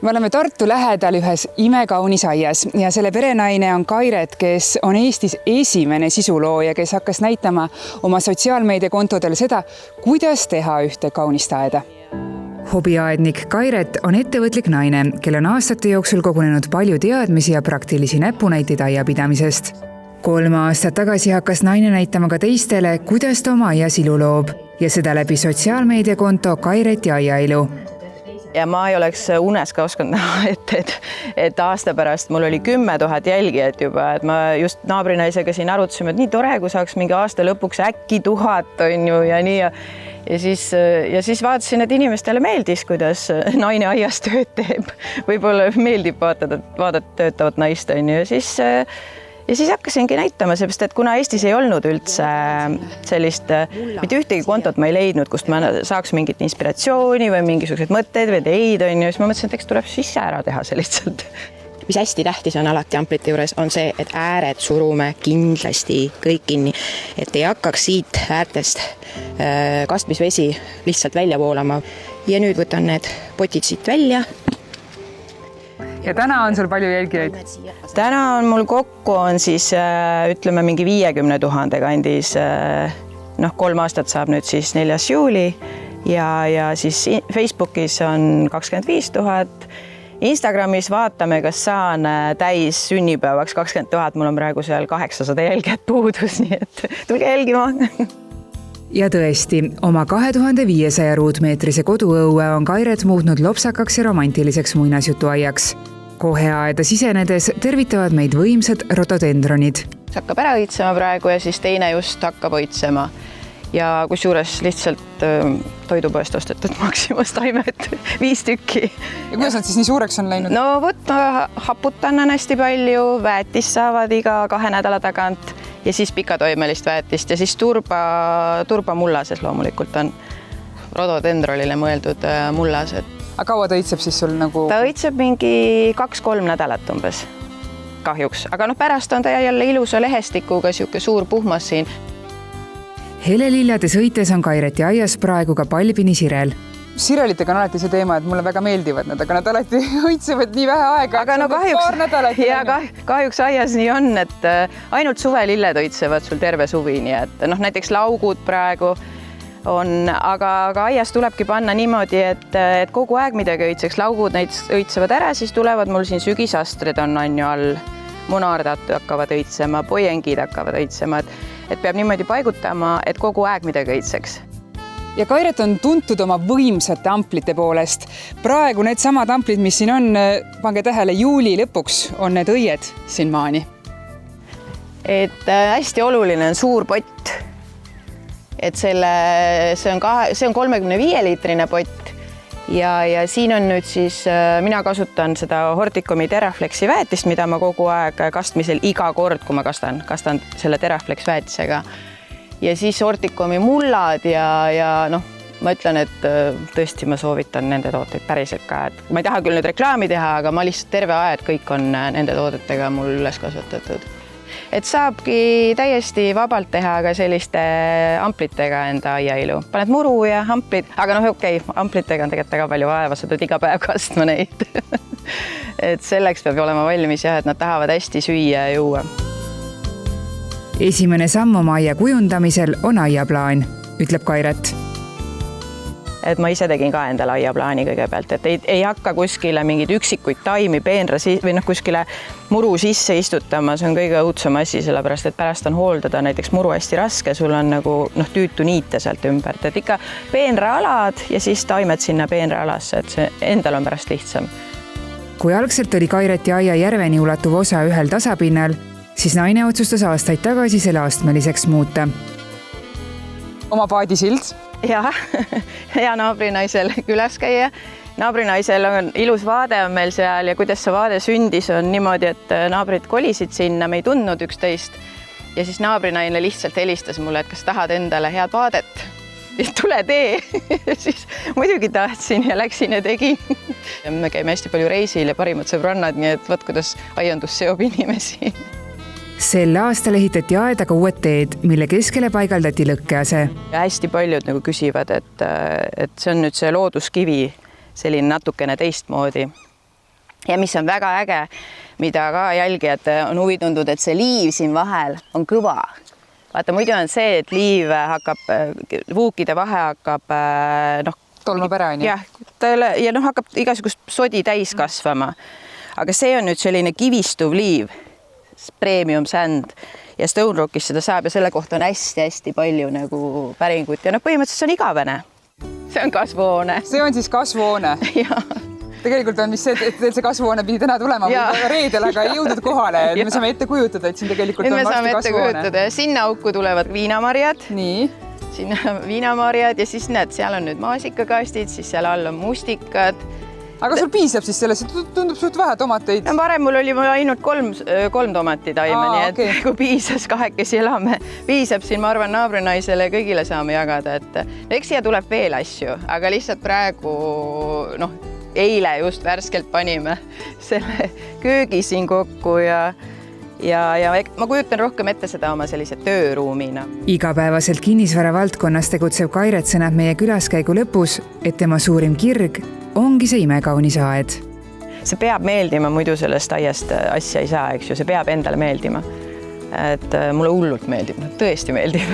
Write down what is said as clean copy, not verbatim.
Me oleme Tartu lähedal ühes imekaunis aias ja selle perenaine on Kairet, kes on Eestis esimene sisulooja, kes hakkas näitama oma sotsiaalmeediakontodel seda, kuidas teha ühte kaunist aeda. Hobiaednik Kairet on ettevõtlik naine, kel on aastate jooksul kogunenud palju teadmisi ja praktilisi näpunäiteid aiapidamisest. 3 aastat tagasi hakkas naine näitama ka teistele, kuidas ta oma aias ilu loob ja seda läbi sotsiaalmeediakonto Kaireti aiailu. Ja ma ei oleks unes ka osanud näha, et aasta pärast mul oli 10 000 jälgijat juba, et ma just naabrinaisega siin arutasime, et nii tore, kui saaks mingi aasta lõpuks äkki 1000 on ju ja nii. Ja siis vaatasin, et inimestele meeldis, kuidas naine aias tööd teeb. Võib-olla meeldib vaadata töötavat naist on ju ja siis hakkasingi näitama, seepärast, et kuna Eestis ei olnud üldse sellist, mitte ühtegi kontot ma ei leidnud, kust ma saaks mingit inspiratsiooni või mingisuguseid mõtteid või ideid on ju, siis ma mõtlesin, et eks tuleb sisse ära teha see lihtsalt. Mis hästi tähtis on alati amplite juures, on see, et ääred surume kindlasti kõik kinni, et ei hakkaks siit äärtest kastmisvesi lihtsalt välja voolama. Ja nüüd võtan need potid siit välja. Ja täna on sul palju jälgijaid? Täna on mul kokku on siis ütleme mingi 50 000 kandis. 3 aastat saab nüüd siis 4. juuli ja siis Facebookis on 25 000. Instagramis vaatame, kas saan täis sünnipäevaks 20 000. Mul on praegu seal 800 jälgijat puudus, nii et tulge jälgima. Ja tõesti, oma 2500 ruutmeetrise koduõue on Kairet muutnud lopsakaks ja romantiliseks muinasjutuaiaks. Kohe aeda sisenedes tervitavad meid võimsad rhododendronid. See hakkab ära õitsema praegu ja siis teine just hakkab õitsema. Ja kusjuures lihtsalt toidupoest ostetud Maximas taimed 5 tükki. Ja kuidas nad siis nii suureks on läinud? No haputan on hästi palju, väetist saavad iga 2 nädala tagant. Ja siis pikatoimelist väetist ja siis turba mullased loomulikult on rhododendronile mõeldud mullased. Aga kaua ta õitseb siis sul nagu? Ta õitseb mingi 2-3 nädalat umbes kahjuks, aga pärast on ta jälle ilusa lehestikuga siuke suur puhmas siin. Helelillade sõites on Kaireti aias praegu ka palbini sirel. Sirelitega on alati see teema, et mulle väga meeldivad nad, aga nad alati õitsevad nii vähe aega. Aga kahjuks aias nii on, et ainult suvelilled õitsevad sul terve suvi, nii et näiteks laugud praegu on, aga aias tulebki panna niimoodi, et kogu aeg midagi õitseks. Laugud õitsevad ära, siis tulevad mul siin sügisastrid on ju all, munardad hakkavad õitsema, poiengid hakkavad õitsema, et peab niimoodi paigutama, et kogu aeg midagi õitseks. Ja Kairet on tuntud oma võimsate amplite poolest. Praegu need samad amplid, mis siin on, pange tähele, juuli lõpuks on need õied siin maani. Et hästi oluline on suur pott. Et see on 35-liitrine pott ja siin on nüüd siis, mina kasutan seda Horticumi Teraflexi väetist, mida ma kogu aeg kastmisel iga kord, kui ma kastan selle Teraflex väetisega. Ja siis Horticumi mullad ja ma ütlen, et tõesti ma soovitan nende tooteid päriselt ka. Et ma ei taha küll nüüd reklaami teha, aga ma lihtsalt terve aeg kõik on nende toodetega mul üles kasvatatud. Et saabki täiesti vabalt teha ka selliste amplitega enda aiailu. Paned muru ja amplid, aga amplitega on tegelikult väga palju vaeva, sa tuled iga päev kastma neid. Et selleks peab olema valmis et nad tahavad hästi süüa ja juua. Esimene samm oma aia kujundamisel on aiaplaan, ütleb Kairet. Et ma ise tegin ka endale aiaplaani kõigepealt, et ei hakka kuskile mingid üksikuid taimi peenra või kuskile muru sisse istutama, see on kõige õudsem asi, sellepärast, et pärast on hooldada näiteks muru hästi raske, sul on nagu tüütu niite sealt ümbert, et ikka peenraalad ja siis taimed sinna peenraalasse, et see endal on pärast lihtsam. Kui algselt oli Kaireti aia järveni ulatuv osa ühel tasapinnal, siis naine otsustas aastaid tagasi selle astmeliseks muuta. Oma paadisild? Ja naabrinaisel külas käia. Naabrinaisel on ilus vaade on meil seal ja kuidas see vaade sündis on niimoodi, et naabrid kolisid sinna, me ei tundnud üksteist. Ja siis naabrinaine lihtsalt helistas mulle, et kas tahad endale head vaadet. Ja tule tee. Siis muidugi tahtsin ja läksin ja tegin. Me käime hästi palju reisil ja parimad sõbrannad, nii et võt, kuidas aiandus seob inimesi. Sel aastal ehitati aedaga uued teed, mille keskele paigaldati lõkkease. Hästi paljud küsivad, et see on nüüd see looduskivi selline natukene teistmoodi. ja mis on väga äge, mida ka jälgijad on huvi tundnud, et see liiv siin vahel on kõva. Vaata, muidu on see, et liiv hakkab, vuukide vahe hakkab tolmub ära, on ju? Jah, ja hakkab igasugust sodi täis kasvama. Aga see on nüüd selline kivistuv liiv, premium sand ja Stone Rockis seda saab ja selle kohta on hästi-hästi palju nagu päringut ja põhimõtteliselt see on igavene. See on kasvuhoone. See on siis kasvuhoone? Jaa. Tegelikult on vist see, et teil see kasvuhoone pidi täna tulema reedel, aga ei jõudnud kohale. Me saame ette kujutada, et siin tegelikult on varsti kasvuhoone. Sinna auku tulevad viinamarjad. Nii. Sinna viinamarjad ja siis näed, seal on nüüd maasikakastid, siis seal all on mustikad. Aga sul piisab siis sellest, et tundub suht vähe tomateid? Varem mul oli ainult kolm tomatitaime, nii et kui piisas, kahekesi elame, piisab siin, ma arvan, naabrinaisele kõigile saame jagada, et eks siia tuleb veel asju, aga lihtsalt praegu, eile just värskelt panime selle köögi siin kokku ja ma kujutan rohkem ette seda oma sellise tööruumina. Igapäevaselt kinnisvara valdkonnas tegutsev Kairet sõnab meie külaskäigu lõpus, et tema suurim kirg ongi see imekaunis aed. See peab meeldima, muidu sellest aiast asja ei saa, eks ju, see peab endale meeldima. Et mulle hullult meeldib, tõesti meeldib.